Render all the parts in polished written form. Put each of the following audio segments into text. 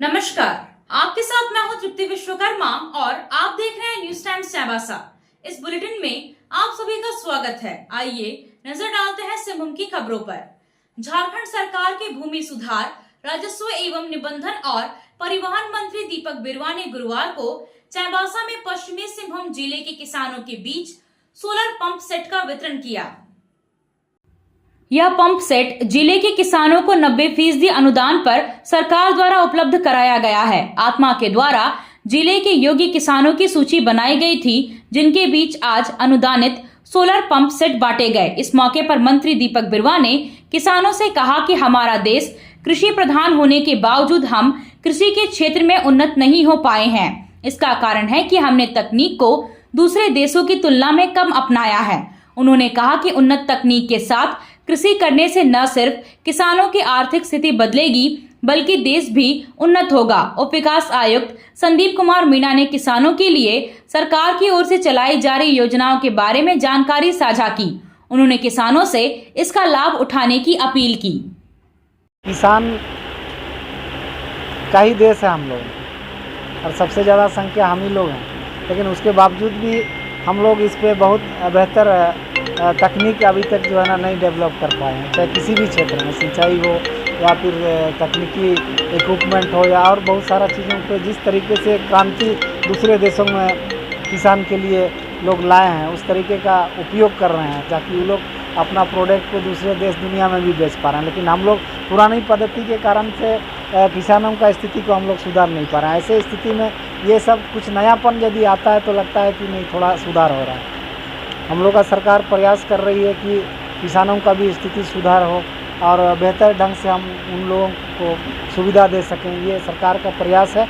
नमस्कार, आपके साथ मैं हूं तृप्ति विश्वकर्मा और आप देख रहे हैं न्यूज टाइम्स चाईबासा। इस बुलेटिन में आप सभी का स्वागत है। आइए नजर डालते हैं सिंहभूम की खबरों पर। झारखंड सरकार के भूमि सुधार, राजस्व एवं निबंधन और परिवहन मंत्री दीपक बिरुवा ने गुरुवार को चाईबासा में पश्चिमी सिंहभूम जिले के किसानों के बीच सोलर पंप सेट का वितरण किया। यह पंप सेट जिले के किसानों को 90% अनुदान पर सरकार द्वारा उपलब्ध कराया गया है। आत्मा के द्वारा जिले के योग्य किसानों की सूची बनाई गई थी, जिनके बीच आज अनुदानित सोलर पंप सेट बांटे गए। इस मौके पर मंत्री दीपक बिरुवा ने किसानों से कहा कि हमारा देश कृषि प्रधान होने के बावजूद हम कृषि के क्षेत्र में उन्नत नहीं हो पाए हैं। इसका कारण है कि हमने तकनीक को दूसरे देशों की तुलना में कम अपनाया है। उन्होंने कहा कि उन्नत तकनीक के साथ कृषि करने से न सिर्फ किसानों की आर्थिक स्थिति बदलेगी, बल्कि देश भी उन्नत होगा। उप विकास आयुक्त संदीप कुमार मीणा ने किसानों के लिए सरकार की ओर से चलाई जा रही योजनाओं के बारे में जानकारी साझा की। उन्होंने किसानों से इसका लाभ उठाने की अपील की। किसान का ही देश है हम लोग, और सबसे ज़्यादा संख्या हम ही लोग हैं, लेकिन उसके बावजूद भी हम लोग इस पे बहुत बेहतर तकनीक अभी तक जो है ना नहीं डेवलप कर पाए हैं। चाहे किसी भी क्षेत्र में सिंचाई हो या फिर तकनीकी इक्विपमेंट हो या और बहुत सारा चीज़ों पे जिस तरीके से क्रांति दूसरे देशों में किसान के लिए लोग लाए हैं, उस तरीके का उपयोग कर रहे हैं ताकि वो लोग अपना प्रोडक्ट को दूसरे देश दुनिया में भी बेच पा रहे हैं। लेकिन हम लोग पुरानी पद्धति के कारण से किसानों का स्थिति को हम लोग सुधार नहीं पा रहे हैं। ऐसे स्थिति में ये सब कुछ नयापन यदि आता है तो लगता है कि नहीं, थोड़ा सुधार हो रहा है। हम लोग का सरकार प्रयास कर रही है कि किसानों का भी स्थिति सुधार हो और बेहतर ढंग से हम उन लोगों को सुविधा दे सकें। ये सरकार का प्रयास है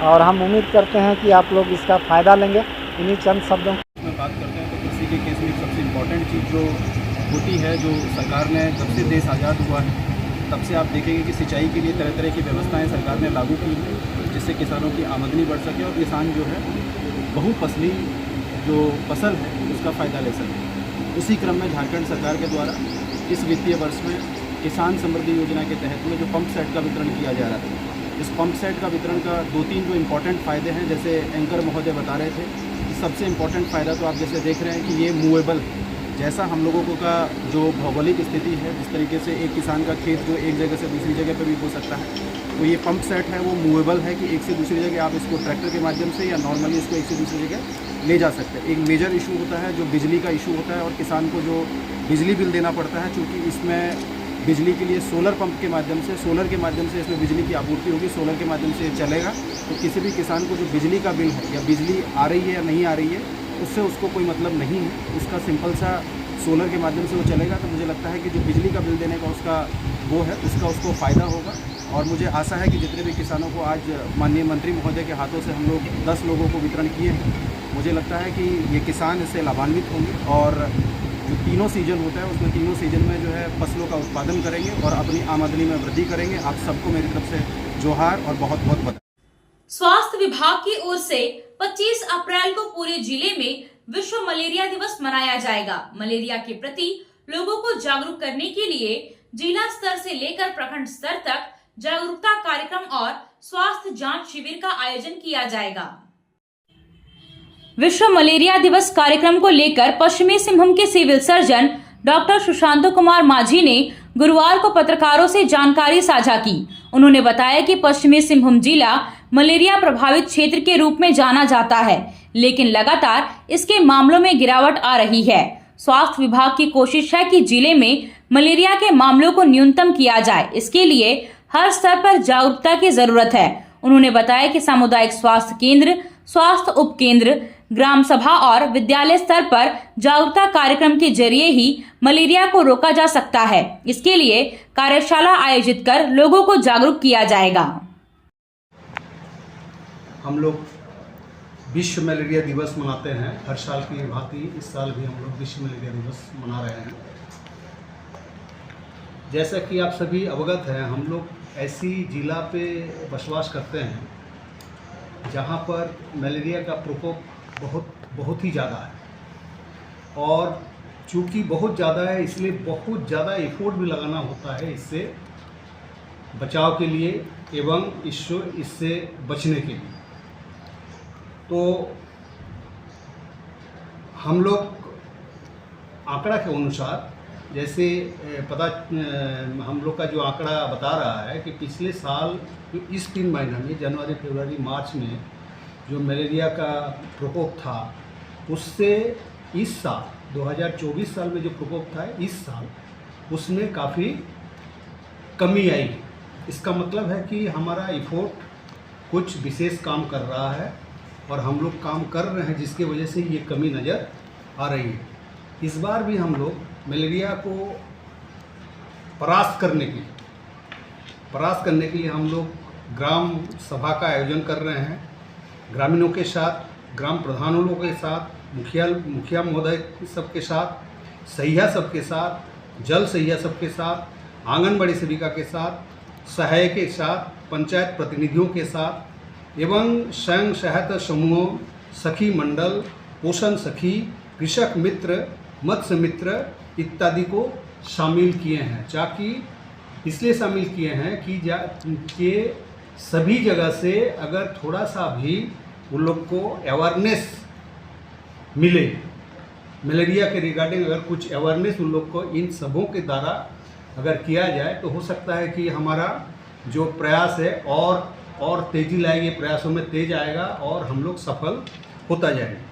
और हम उम्मीद करते हैं कि आप लोग इसका फ़ायदा लेंगे। इन्हीं चंद शब्दों में बात करते हैं तो कृषि के केस में सबसे इम्पोर्टेंट चीज़ जो होती है, जो सरकार ने जब से देश आज़ाद हुआ है तब से आप देखेंगे कि सिंचाई के लिए तरह तरह की व्यवस्थाएं सरकार ने लागू की हैं, जिससे किसानों की आमदनी बढ़ सके और किसान जो है बहुफसली जो फसल है उसका फ़ायदा ले सके। उसी क्रम में झारखंड सरकार के द्वारा इस वित्तीय वर्ष में किसान समृद्धि योजना के तहत में जो पंप सेट का वितरण किया जा रहा था, इस पंप सेट का वितरण का 2-3 जो इम्पोर्टेंट फ़ायदे हैं, जैसे एंकर महोदय बता रहे थे, सबसे इम्पोर्टेंट फ़ायदा तो आप जैसे देख रहे हैं कि ये मूवेबल है। जैसा हम लोगों को का जो भौगोलिक स्थिति है, जिस तरीके से एक किसान का खेत जो एक जगह से दूसरी जगह पर भी हो सकता है, तो ये पंप सेट है वो मूवेबल है कि एक से दूसरी जगह आप इसको ट्रैक्टर के माध्यम से या नॉर्मली इसको एक से दूसरी जगह ले जा सकते हैं। एक मेजर इशू होता है जो बिजली का इशू होता है और किसान को जो बिजली बिल देना पड़ता है, चूँकि इसमें बिजली के लिए सोलर पंप के माध्यम से, सोलर के माध्यम से इसमें बिजली की आपूर्ति होगी, सोलर के माध्यम से चलेगा। तो किसी भी किसान को जो बिजली का बिल है या बिजली आ रही है या नहीं आ रही है, उससे उसको कोई मतलब नहीं है। उसका सिंपल सा सोलर के माध्यम से वो चलेगा। तो मुझे लगता है कि जो बिजली का बिल देने का उसका वो है, उसका उसको फ़ायदा होगा। और मुझे आशा है कि जितने भी किसानों को आज माननीय मंत्री महोदय के हाथों से हम लोग 10 लोगों को वितरण किए हैं, मुझे लगता है कि ये किसान इससे लाभान्वित होंगे और जो तीनों सीजन होता है उसमें तीनों सीजन में जो है फसलों का उत्पादन करेंगे और अपनी आमदनी में वृद्धि करेंगे। आप सबको मेरी तरफ से जोहार और बहुत बहुत बधाई। स्वास्थ्य विभाग की ओर से 25 अप्रैल को पूरे जिले में विश्व मलेरिया दिवस मनाया जाएगा। मलेरिया के प्रति लोगों को जागरूक करने के लिए जिला स्तर से लेकर प्रखंड स्तर तक जागरूकता कार्यक्रम और स्वास्थ्य जांच शिविर का आयोजन किया जाएगा। विश्व मलेरिया दिवस कार्यक्रम को लेकर पश्चिमी सिंहभूम के civil surgeon doctor Sushant Kumar Majhi ने गुरुवार को पत्रकारों से जानकारी साझा की। उन्होंने बताया कि पश्चिमी सिंहभूम जिला मलेरिया प्रभावित क्षेत्र के रूप में जाना जाता है, लेकिन लगातार इसके मामलों में गिरावट आ रही है। स्वास्थ्य विभाग की कोशिश है कि जिले में मलेरिया के मामलों को न्यूनतम किया जाए। इसके लिए हर स्तर पर जागरूकता की जरूरत है। उन्होंने बताया कि सामुदायिक स्वास्थ्य केंद्र, स्वास्थ्य उप केंद्र, ग्राम सभा और विद्यालय स्तर पर जागरूकता कार्यक्रम के जरिए ही मलेरिया को रोका जा सकता है। इसके लिए कार्यशाला आयोजित कर लोगों को जागरूक किया जाएगा। हम लोग विश्व मलेरिया दिवस मनाते हैं हर साल की भांति। इस साल भी हम लोग विश्व मलेरिया दिवस मना रहे हैं। जैसा कि आप सभी अवगत हैं, हम लोग ऐसी जिला पे बसवास करते हैं जहाँ पर मलेरिया का प्रकोप बहुत ही ज़्यादा है और चूँकि बहुत ज़्यादा है इसलिए बहुत ज़्यादा एफर्ट भी लगाना होता है इससे बचाव के लिए एवं इससे बचने के लिए। तो हम लोग आंकड़ा के अनुसार जैसे हम लोग का जो आंकड़ा बता रहा है कि पिछले साल इस 3 महीनों में जनवरी, फरवरी, मार्च में जो मलेरिया का प्रकोप था उससे इस साल 2024 साल में जो प्रकोप था इस साल उसमें काफ़ी कमी आई है। इसका मतलब है कि हमारा इफोर्ट कुछ विशेष काम कर रहा है और हम लोग काम कर रहे हैं जिसकी वजह से ये कमी नज़र आ रही है। इस बार भी हम लोग मलेरिया को परास्त करने के लिए हम लोग ग्राम सभा का आयोजन कर रहे हैं। ग्रामीणों के साथ, ग्राम प्रधानों के साथ, मुखिया महोदय सबके साथ, सहिया सबके साथ, जल सहिया सबके साथ, आंगनबाड़ी सेविका के साथ, सहायक के साथ, पंचायत प्रतिनिधियों के साथ एवं स्वयं सहायता समूहों, सखी मंडल, पोषण सखी, कृषक मित्र, मत्स्य मित्र इत्यादि को शामिल किए हैं। ताकि इसलिए शामिल किए हैं कि सभी जगह से अगर थोड़ा सा भी उन लोग को अवेयरनेस मिले, मलेरिया के रिगार्डिंग अगर कुछ अवेयरनेस उन लोग को इन सबों के द्वारा अगर किया जाए तो हो सकता है कि हमारा जो प्रयास है और तेज़ी लाएगी, प्रयासों में तेज आएगा और हम लोग सफल होता जाएगा।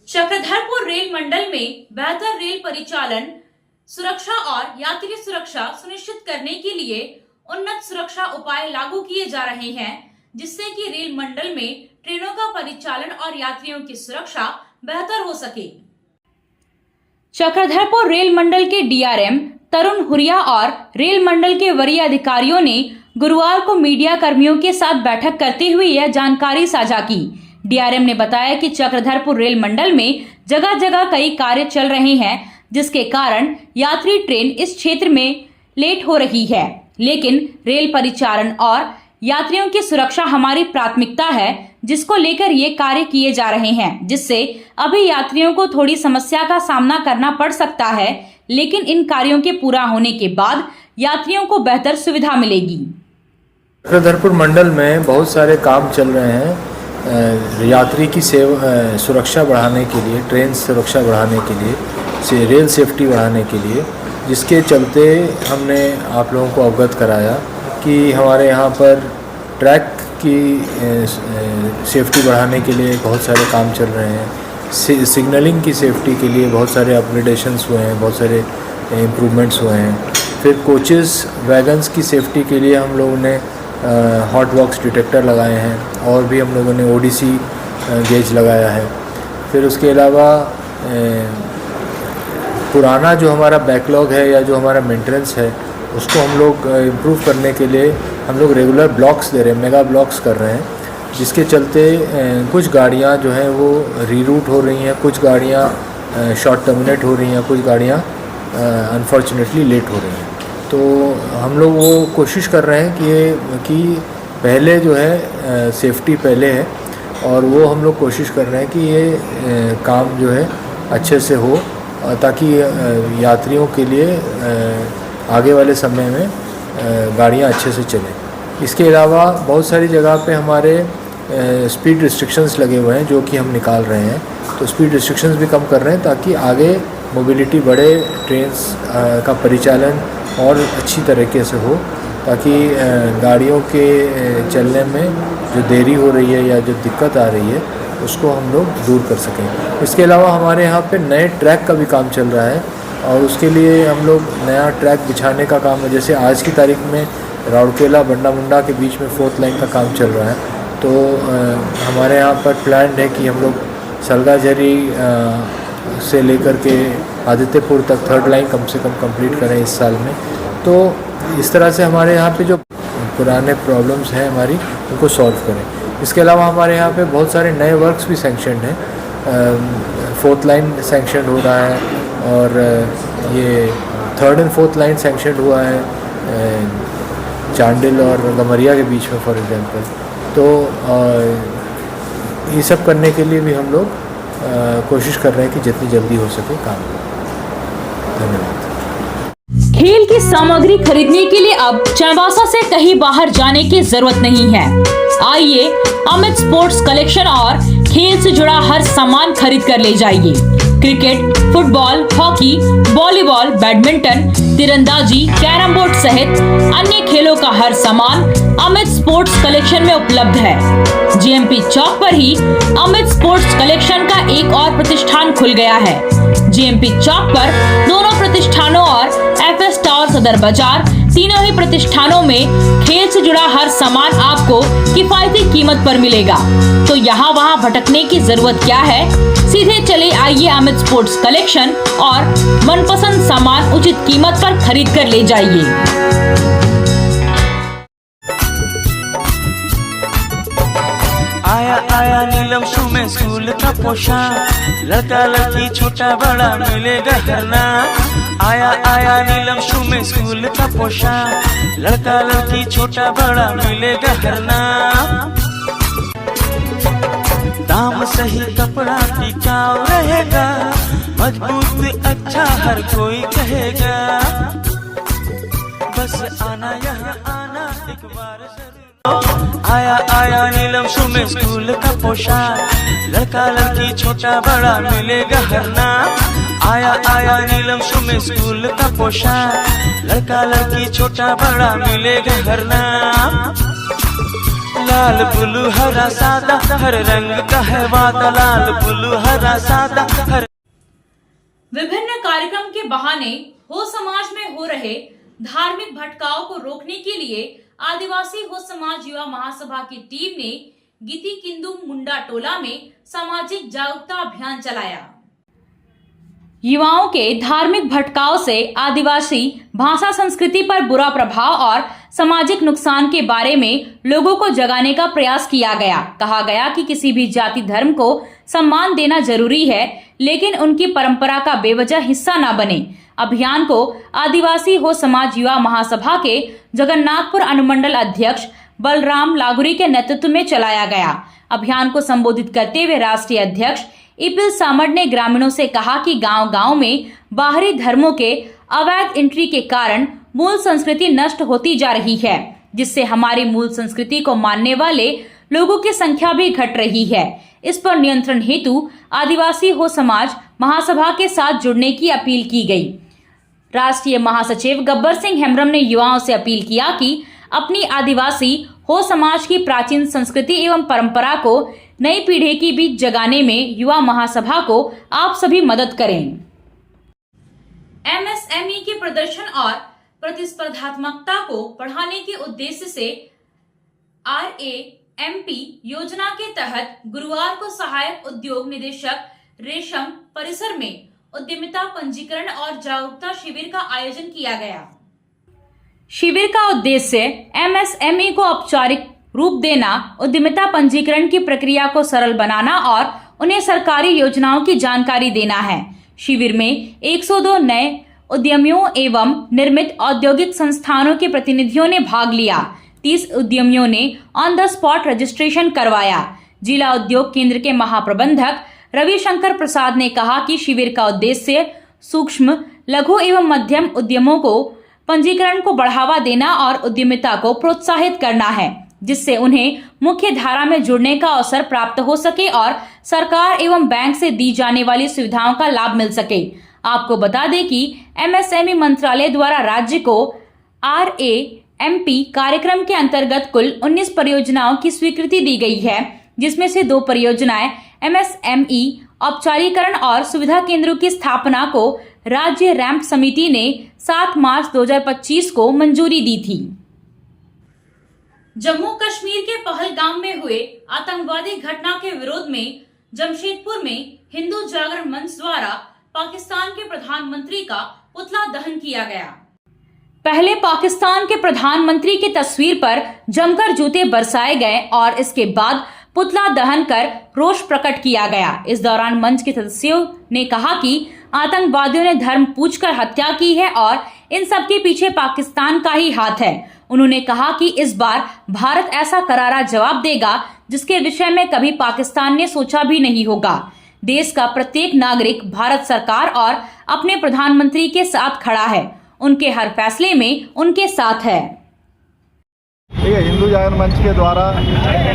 चक्रधरपुर रेल मंडल में बेहतर रेल परिचालन, सुरक्षा और यात्री सुरक्षा सुनिश्चित करने के लिए उन्नत सुरक्षा उपाय लागू किए जा रहे हैं, जिससे कि रेल मंडल में ट्रेनों का परिचालन और यात्रियों की सुरक्षा बेहतर हो सके। चक्रधरपुर रेल मंडल के डीआरएम तरुण हुरिया और रेल मंडल के वरीय अधिकारियों ने गुरुवार को मीडिया कर्मियों के साथ बैठक करते हुए यह जानकारी साझा की। डीआरएम ने बताया कि चक्रधरपुर रेल मंडल में जगह जगह कई कार्य चल रहे हैं, जिसके कारण यात्री ट्रेन इस क्षेत्र में लेट हो रही है, लेकिन रेल परिचालन और यात्रियों की सुरक्षा हमारी प्राथमिकता है, जिसको लेकर ये कार्य किए जा रहे हैं, जिससे अभी यात्रियों को थोड़ी समस्या का सामना करना पड़ सकता है, लेकिन इन कार्यों के पूरा होने के बाद यात्रियों को बेहतर सुविधा मिलेगी। चक्रधरपुर मंडल में बहुत सारे काम चल रहे हैं यात्री की सुरक्षा बढ़ाने के लिए, ट्रेन सुरक्षा बढ़ाने के लिए, रेल सेफ्टी बढ़ाने के लिए, जिसके चलते हमने आप लोगों को अवगत कराया कि हमारे यहाँ पर ट्रैक की सेफ्टी बढ़ाने के लिए बहुत सारे काम चल रहे हैं। सिग्नलिंग की सेफ्टी के लिए बहुत सारे अपग्रेडेशंस हुए हैं, बहुत सारे इम्प्रूवमेंट्स हुए हैं। फिर कोचेस, वैगन्स की सेफ्टी के लिए हम लोगों ने हॉट बॉक्स डिटेक्टर लगाए हैं और भी हम लोगों ने ओडीसी गेज लगाया है। फिर उसके अलावा पुराना जो हमारा बैकलॉग है या जो हमारा मेंटेनेंस है उसको हम लोग इम्प्रूव करने के लिए हम लोग रेगुलर ब्लॉक्स दे रहे हैं, मेगा ब्लॉक्स कर रहे हैं, जिसके चलते कुछ गाड़ियां जो हैं वो रीरूट हो रही हैं, कुछ गाड़ियां शॉर्ट टर्मिनेट हो रही हैं, कुछ गाड़ियां अनफॉर्चुनेटली लेट हो रही हैं। तो हम लोग वो कोशिश कर रहे हैं कि पहले जो है सेफ्टी पहले है और वो हम लोग कोशिश कर रहे हैं कि ये काम जो है अच्छे से हो ताकि यात्रियों के लिए आगे वाले समय में गाड़ियाँ अच्छे से चलें। इसके अलावा बहुत सारी जगह पे हमारे स्पीड रिस्ट्रिक्शंस लगे हुए हैं जो कि हम निकाल रहे हैं, तो स्पीड रिस्ट्रिक्शंस भी कम कर रहे हैं ताकि आगे मोबिलिटी बढ़े, ट्रेन्स का परिचालन और अच्छी तरीके से हो, ताकि गाड़ियों के चलने में जो देरी हो रही है या जो दिक्कत आ रही है उसको हम लोग दूर कर सकें। इसके अलावा हमारे यहाँ पे नए ट्रैक का भी काम चल रहा है और उसके लिए हम लोग नया ट्रैक बिछाने का काम है। जैसे आज की तारीख में राउरकेला बंडा मुंडा के बीच में 4th लाइन का काम चल रहा है, तो हमारे यहाँ पर प्लान है कि हम लोग सलगाझरी से लेकर के आदित्यपुर तक 3rd लाइन कम से कम कंप्लीट करें इस साल में। तो इस तरह से हमारे यहाँ पे जो पुराने प्रॉब्लम्स हैं हमारी उनको सॉल्व करें। इसके अलावा हमारे यहाँ पे बहुत सारे नए वर्क्स भी सैंक्शन हैं। 4th लाइन सैंक्शन हो रहा है और ये 3rd और 4th लाइन सैंक्शन हुआ है चांडिल और गमरिया के बीच में फॉर एग्जांपल। तो ये सब करने के लिए भी हम लोग कोशिश कर रहे हैं कि जितनी जल्दी हो सके काम। धन्यवाद। खेल की सामग्री खरीदने के लिए अब चाईबासा से कहीं बाहर जाने की जरूरत नहीं है। आइए अमित स्पोर्ट्स कलेक्शन और खेल से जुड़ा हर सामान खरीद कर ले जाइए। Cricket, football, hockey, volleyball, badminton, तीरंदाजी, कैरम बोर्ड सहित अन्य खेलों का हर सामान अमित स्पोर्ट्स कलेक्शन में उपलब्ध है। जीएमपी चौक पर ही अमित स्पोर्ट्स कलेक्शन का एक और प्रतिष्ठान खुल गया है। जीएमपी चौक पर दोनों प्रतिष्ठानों और एफएस टावर सदर बाजार तीनों ही प्रतिष्ठानों में खेल से जुड़ा हर सामान आपको किफायती कीमत पर मिलेगा। तो यहाँ वहाँ भटकने की जरूरत क्या है? सीधे चले आइए अमित स्पोर्ट्स कलेक्शन और मनपसंद सामान उचित कीमत पर खरीद कर ले जाइए। आया नीलम शू में स्कूल का पोशाक, लड़का लड़की छोटा बड़ा मिलेगा हर नाम। आया नीलम शू में स्कूल का पोशाक, लड़का लड़की छोटा बड़ा मिलेगा हर नाम। दाम सही कपड़ा टिकाऊ रहेगा, मजबूत अच्छा हर कोई कहेगा। बस आना यहाँ आना एक बार जरूर। आया नीलम शू में स्कूल का पोशाक, लड़का लड़की छोटा बड़ा मिलेगा हर नाम। आया नीलम शू में स्कूल का पोशाक, लड़का लड़की छोटा बड़ा मिलेगा हर नाम। लाल ब्लू हरा सादा हर रंग का है वादा, लाल ब्लू हरा सादा हर। विभिन्न कार्यक्रम के बहाने हो समाज में हो रहे धार्मिक भटकाव को रोकने के लिए आदिवासी हो समाज युवा महासभा की टीम ने गिती किंदु मुंडा टोला में सामाजिक जागरूकता अभियान चलाया। युवाओं के धार्मिक भटकाव से आदिवासी भाषा संस्कृति पर बुरा प्रभाव और सामाजिक नुकसान के बारे में लोगों को जगाने का प्रयास किया गया। कहा गया कि किसी भी जाति धर्म को सम्मान देना जरूरी है, लेकिन उनकी परंपरा का बेवजह हिस्सा न बने। अभियान को आदिवासी हो समाज युवा महासभा के जगन्नाथपुर अनुमंडल अध्यक्ष बलराम लागुरी के नेतृत्व में चलाया गया। अभियान को संबोधित करते हुए राष्ट्रीय अध्यक्ष इपिल सामड़ ने ग्रामीणों से कहा कि गांव-गांव में बाहरी धर्मों के अवैध एंट्री के कारण मूल संस्कृति नष्ट होती जा रही है, जिससे हमारी मूल संस्कृति को मानने वाले लोगों की संख्या भी घट रही है। इस पर नियंत्रण हेतु आदिवासी हो समाज महासभा के साथ जुड़ने की अपील की गई। राष्ट्रीय महासचिव गब्बर सिंह हेम्ब्रम ने युवाओं से अपील किया कि अपनी आदिवासी हो समाज की प्राचीन संस्कृति एवं परंपरा को नई पीढ़ी के बीच जगाने में युवा महासभा को आप सभी मदद करें। एमएसएमई के प्रदर्शन और प्रतिस्पर्धात्मकता को बढ़ाने के उद्देश्य से RAMP योजना के तहत गुरुवार को सहायक उद्योग निदेशक रेशम परिसर में उद्यमिता पंजीकरण और जागरूकता शिविर का आयोजन किया गया। शिविर का उद्देश्य एमएसएमई को औपचारिक रूप देना, उद्यमिता पंजीकरण की प्रक्रिया को सरल बनाना और उन्हें सरकारी योजनाओं की जानकारी देना है। शिविर में 102 नए उद्यमियों एवं निर्मित औद्योगिक संस्थानों के प्रतिनिधियों ने भाग लिया। 30 उद्यमियों ने ऑन द स्पॉट रजिस्ट्रेशन करवाया। जिला उद्योग केंद्र के महाप्रबंधक रविशंकर प्रसाद ने कहा कि शिविर का उद्देश्य सूक्ष्म, लघु एवं मध्यम उद्यमों को पंजीकरण को बढ़ावा देना और उद्यमिता को प्रोत्साहित करना है, जिससे उन्हें मुख्य धारा में जुड़ने का अवसर प्राप्त हो सके और सरकार एवं बैंक से दी जाने वाली सुविधाओं का लाभ मिल सके। आपको बता दें कि एमएसएमई मंत्रालय द्वारा राज्य को RAMP कार्यक्रम के अंतर्गत कुल 19 परियोजनाओं की स्वीकृति दी गई है, जिसमें से 2 परियोजनाएं MSME औपचारीकरण और सुविधा केंद्रों की स्थापना को राज्य रैंप समिति ने 7 मार्च 2025 को मंजूरी दी थी। जम्मू कश्मीर के पहलगाम में हुए आतंकवादी घटना के विरोध में जमशेदपुर में हिंदू जागरण मंच द्वारा पाकिस्तान के प्रधानमंत्री का पुतला दहन किया गया। पहले पाकिस्तान के प्रधानमंत्री की तस्वीर पर जमकर जूते बरसाए गए और इसके बाद पुतला दहन कर रोष प्रकट किया गया। इस दौरान मंच के सदस्यों ने कहा कि आतंकवादियों ने धर्म पूछकर हत्या की है और इन सब के पीछे पाकिस्तान का ही हाथ है। उन्होंने कहा कि इस बार भारत ऐसा करारा जवाब देगा जिसके विषय में कभी पाकिस्तान ने सोचा भी नहीं होगा। देश का प्रत्येक नागरिक भारत सरकार और अपने प्रधानमंत्री के साथ खड़ा है। उनके हर फैसले में उनके साथ है। ठीक है, हिंदू जागरण मंच के द्वारा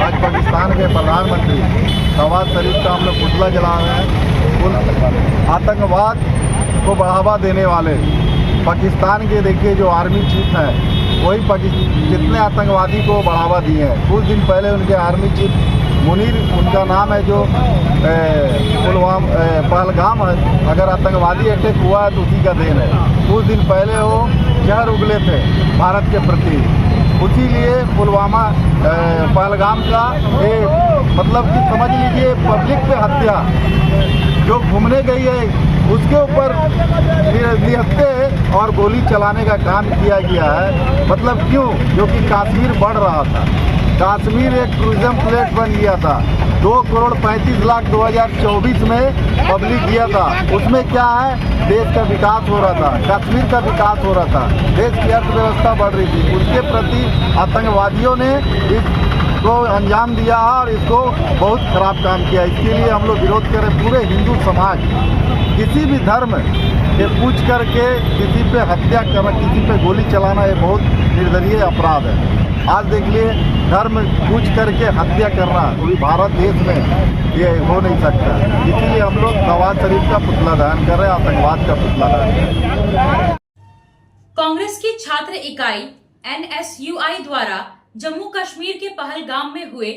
आज पाकिस्तान के प्रधानमंत्री नवाज शरीफ का हम लोग पुतला जला रहे हैं। उन आतंकवाद को बढ़ावा देने वाले पाकिस्तान के देखिए जो आर्मी चीफ हैं वही जितने आतंकवादी को बढ़ावा दिए हैं। कुछ दिन पहले उनके आर्मी चीफ मुनीर उनका नाम है जो पहलगाम है, अगर आतंकवादी अटैक हुआ है तो उसी का देन है। कुछ दिन पहले वो जहर उगले थे भारत के प्रति, उसी लिए पुलवामा पहलगाम का मतलब कि समझ लीजिए पब्लिक पे हत्या जो घूमने गई है उसके ऊपर निहत्थे और गोली चलाने का काम किया गया है। मतलब क्यों? क्योंकि कश्मीर बढ़ रहा था, कश्मीर एक टूरिज्म प्लेस बन गया था। 2,35,00,000 2024 में पब्लिक गया था, उसमें क्या है देश का विकास हो रहा था, कश्मीर का विकास हो रहा था, देश की अर्थव्यवस्था बढ़ रही थी। उसके प्रति आतंकवादियों ने इसको अंजाम दिया और इसको बहुत खराब काम किया। इसके लिए हम लोग विरोध करें। पूरे हिंदू समाज किसी भी धर्म के पूछ करके किसी पे हत्या करना, किसी पे गोली चलाना ये बहुत निर्दयी अपराध है। आज देख लिए धर्म पूछ करके हत्या करना पूरी भारत देश में ये हो नहीं सकता। इसीलिए हम लोग नवाज शरीफ का पुतला दहन कर रहे हैं, आतंकवाद का पुतला दहन कर रहे हैं। कांग्रेस की छात्र इकाई NSUI द्वारा जम्मू कश्मीर के पहलगाम में हुए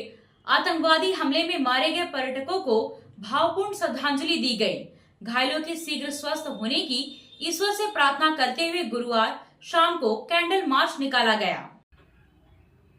आतंकवादी हमले में मारे गए पर्यटकों को भावपूर्ण श्रद्धांजलि दी गई। घायलों के शीघ्र स्वस्थ होने की ईश्वर से प्रार्थना करते हुए गुरुवार शाम को कैंडल मार्च निकाला गया।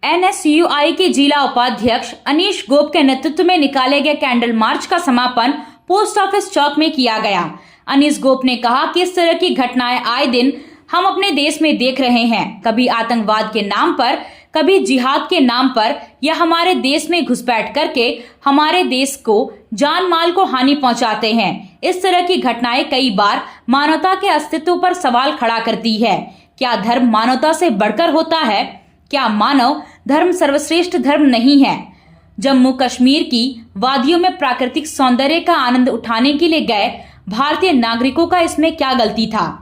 NSUI के जिला उपाध्यक्ष अनीश गोप के नेतृत्व में निकाले गए कैंडल मार्च का समापन पोस्ट ऑफिस चौक में किया गया। अनीश गोप ने कहा कि इस तरह की घटनाएं आए दिन हम अपने देश में देख रहे हैं। कभी आतंकवाद के नाम पर, कभी जिहाद के नाम पर, या हमारे देश में घुसपैठ करके हमारे देश को जान माल को हानि पहुंचाते हैं। इस तरह की घटनाएं कई बार मानवता के अस्तित्व पर सवाल खड़ा करती है। क्या धर्म मानवता से बढ़कर होता है? क्या मानव धर्म सर्वश्रेष्ठ धर्म नहीं है? जम्मू कश्मीर की वादियों में प्राकृतिक सौंदर्य का आनंद उठाने के लिए गए भारतीय नागरिकों का इसमें क्या गलती था?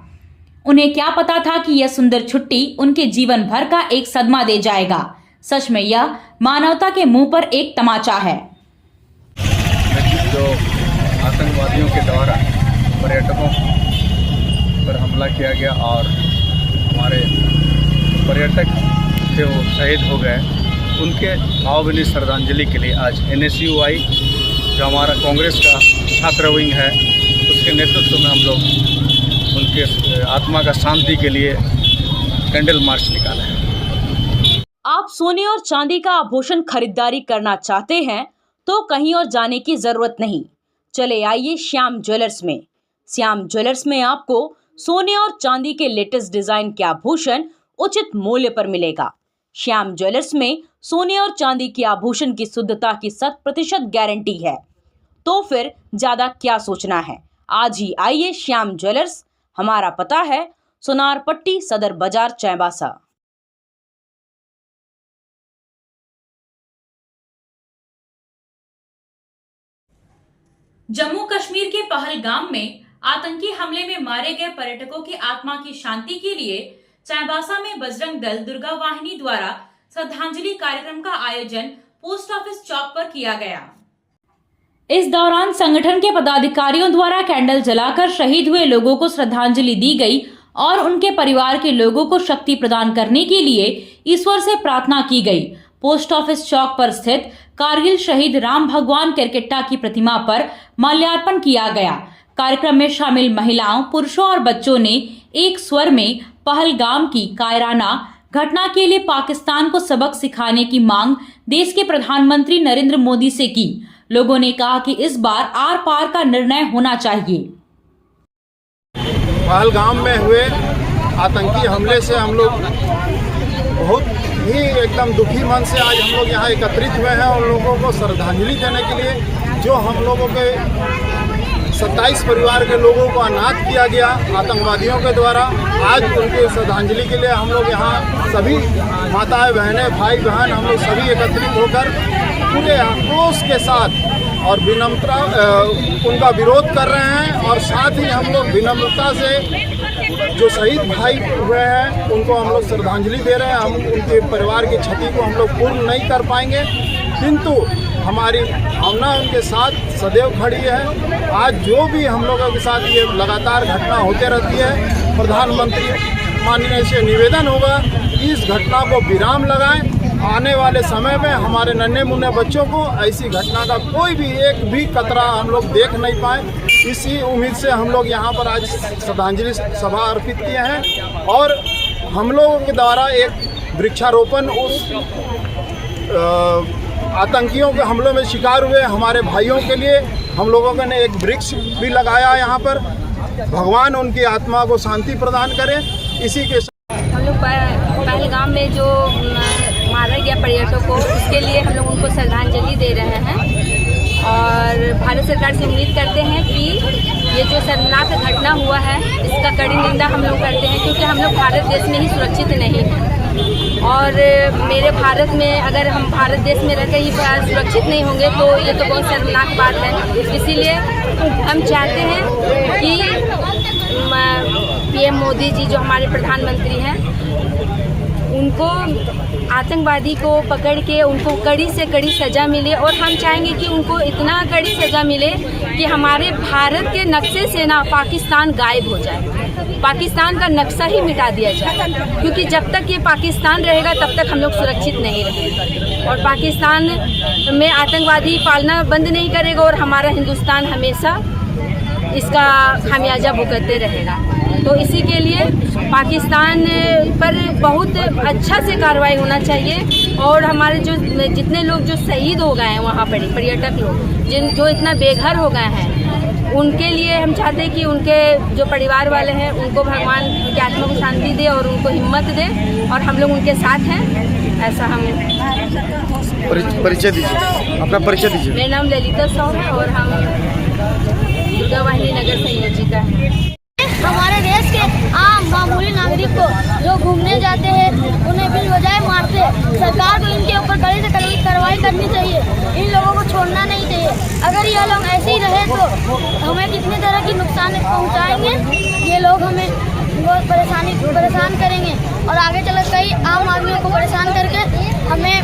उन्हें क्या पता था कि यह सुंदर छुट्टी उनके जीवन भर का एक सदमा दे जाएगा। सच में यह मानवता के मुंह पर एक तमाचा है। जो आतंकवादियों के द्वारा पर्यटकों पर हमला किया गया और हमारे पर्यटक थे वो शहीद हो गए, उनके भावभीनी श्रद्धांजलि के लिए आज NSUI जो हमारा कांग्रेस का छात्र विंग है उसके नेतृत्व में हम लोग उनके आत्मा का शांति के लिए कैंडल मार्च निकाला है। आप सोने और चांदी का आभूषण खरीदारी करना चाहते हैं तो कहीं और जाने की जरूरत नहीं। चले आइए श्याम ज्वेलर्स में। श्याम ज्वेलर्स में आपको सोने और चांदी के लेटेस्ट डिजाइन के आभूषण उचित मूल्य पर मिलेगा। श्याम ज्वेलर्स में सोने और चांदी के आभूषण की शुद्धता की 100% गारंटी है। तो फिर ज्यादा क्या सोचना है, आज ही आइए श्याम ज्वेलर्स। हमारा पता है सोनारपट्टी सदर बाजार चाईबासा। जम्मू कश्मीर के पहलगाम में आतंकी हमले में मारे गए पर्यटकों की आत्मा की शांति के लिए चाईबासा में बजरंग दल दुर्गा वाहिनी द्वारा श्रद्धांजलि कार्यक्रम का आयोजन पोस्ट ऑफिस चौक पर किया गया। इस दौरान संगठन के पदाधिकारियों द्वारा कैंडल जलाकर शहीद हुए लोगों को श्रद्धांजलि दी गई और उनके परिवार के लोगों को शक्ति प्रदान करने के लिए ईश्वर से प्रार्थना की गई। पोस्ट ऑफिस चौक पर स्थित कारगिल शहीद राम भगवान केरकेट्टा की प्रतिमा पर माल्यार्पण किया गया। कार्यक्रम में शामिल महिलाओं, पुरुषों और बच्चों ने एक स्वर में पहलगाम की कायराना घटना के लिए पाकिस्तान को सबक सिखाने की मांग देश के प्रधानमंत्री नरेंद्र मोदी से की। लोगों ने कहा कि इस बार आर पार का निर्णय होना चाहिए। पहलगाम में हुए आतंकी हमले से हम लोग बहुत ही एकदम दुखी मन से आज हम लोग यहाँ एकत्रित हुए हैं और लोगों को श्रद्धांजलि देने के लिए। जो हम लोगों के 27 परिवार के लोगों को अनाथ किया गया आतंकवादियों के द्वारा, आज उनके श्रद्धांजलि के लिए हम लोग यहाँ सभी माताएं, बहनें, भाई बहन हम लोग सभी एकत्रित होकर पूरे आक्रोश के साथ और विनम्रता उनका विरोध कर रहे हैं। और साथ ही हम लोग विनम्रता से जो शहीद भाई हुए हैं उनको हम लोग श्रद्धांजलि दे रहे हैं। हम उनके परिवार की क्षति को हम लोग पूर्ण नहीं कर पाएंगे, किंतु हमारी भावना उनके साथ सदैव खड़ी है। आज जो भी हम लोगों के साथ ये लगातार घटना होते रहती है, प्रधानमंत्री माननीय से निवेदन होगा कि इस घटना को विराम लगाएं। आने वाले समय में हमारे नन्हे मुन्ने बच्चों को ऐसी घटना का कोई भी एक भी कतरा हम लोग देख नहीं पाए। इसी उम्मीद से हम लोग यहाँ पर आज श्रद्धांजलि सभा अर्पित किए हैं और हम लोगों के द्वारा एक वृक्षारोपण उस आतंकियों के हमलों में शिकार हुए हमारे भाइयों के लिए हम लोगों ने एक वृक्ष भी लगाया यहाँ पर। भगवान उनकी आत्मा को शांति प्रदान करें। इसी के हम लोग पहलगाम में जो मारा गया पर्यटकों को, उसके लिए हम लोग उनको श्रद्धांजलि दे रहे हैं और भारत सरकार से उम्मीद करते हैं कि ये जो शर्मनाक घटना हुआ है इसका कड़ी निंदा हम लोग करते हैं, क्योंकि हम लोग भारत देश में ही सुरक्षित नहीं हैं और मेरे भारत में अगर हम भारत देश में रहकर ही सुरक्षित नहीं होंगे तो ये तो बहुत शर्मनाक बात है। इसीलिए हम चाहते हैं कि पीएम मोदी जी जो हमारे प्रधानमंत्री हैं उनको आतंकवादी को पकड़ के उनको कड़ी से कड़ी सज़ा मिले और हम चाहेंगे कि उनको इतना कड़ी सज़ा मिले कि हमारे भारत के नक्शे से ना पाकिस्तान गायब हो जाए, पाकिस्तान का नक्शा ही मिटा दिया जाए, क्योंकि जब तक ये पाकिस्तान रहेगा तब तक हम लोग सुरक्षित नहीं रहेंगे और पाकिस्तान में आतंकवादी पालना बंद नहीं करेगा और हमारा हिंदुस्तान हमेशा इसका खामियाजा भुगतते रहेगा। तो इसी के लिए पाकिस्तान पर बहुत अच्छा से कार्रवाई होना चाहिए और हमारे जो जितने लोग जो शहीद हो गए हैं वहाँ पर पर्यटक लोग जो इतना बेघर हो गए हैं, उनके लिए हम चाहते हैं कि उनके जो परिवार वाले हैं उनको भगवान की आत्मा को शांति दे और उनको हिम्मत दे और हम लोग उनके साथ हैं। ऐसा हम परिचय दीजिए, अपना परिचय दीजिए। मेरा नाम ललिता साहू है और हम दुर्गा वाहिनी नगर संयोजिका है। हमारे देश के आम मामूली नागरिक को जो घूमने जाते हैं उन्हें बिल बजाय मारते, सरकार को इनके ऊपर कड़ी से कड़ी कार्रवाई करनी चाहिए। इन लोगों को छोड़ना नहीं चाहिए। अगर ये लोग ऐसे ही रहे तो हमें कितनी तरह की नुकसान पहुंचाएंगे। ये लोग हमें बहुत परेशान करेंगे और आगे चलकर कई आम आदमियों को परेशान करके हमें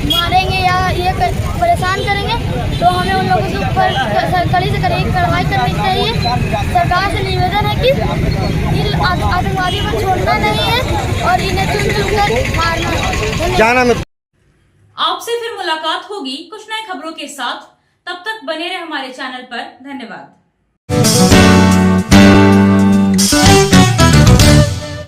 मारेंगे या ये परेशान करेंगे। तो हमें उन लोगों के ऊपर कड़ी से कड़ी कार्रवाई करनी चाहिए। सरकार से निवेदन है कि इन आतंकवादियों को छोड़ना नहीं है और इन्हें चुन कर मारना है। आपसे फिर मुलाकात होगी कुछ नए खबरों के साथ। तब तक बने रहे हमारे चैनल पर। धन्यवाद।